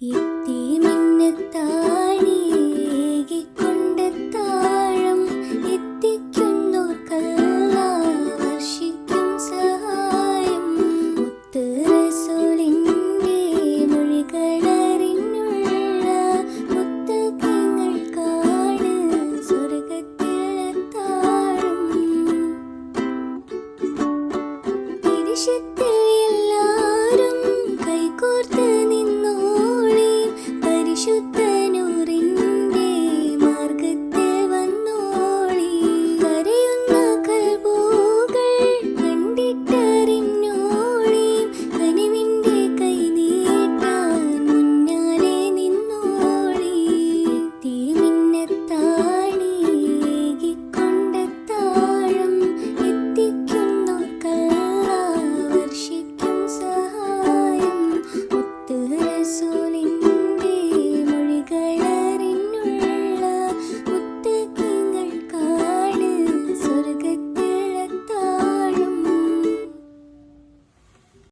എത്തി മിന്നത്താണിയേകിക്കൊണ്ടെത്താഴം എത്തിക്കുന്നോർക്കെല്ലാം വർഷിക്കും സഹായം. മുത്ത് റസൂലിന്റെ മൊഴികളറിഞ്ഞുള്ള മുത്തഖീങ്ങൾക്കാണ് സ്വർഗ്ഗത്തിലെത്താഴം. തിരിശത്തിൽ എല്ലാരും കൈകോർത്ത് നിന്നോളി, പരിശുദ്ധനൂറിന്റെ മാർഗത്തിൽ വന്നോളി. കരയുന്ന കൽബുകൾ കണ്ടിട്ടറിഞ്ഞോളി, കനിവിന്റെ കൈ നീട്ടാൻ മുന്നാലെ നിന്നോളി. എത്തി മിന്നത്താണിയേകിക്കൊണ്ടെത്താഴം എത്തിക്കുന്നോർക്കെല്ലാം വർഷിക്കും സഹായം. മുത്ത് റസൂലിൻ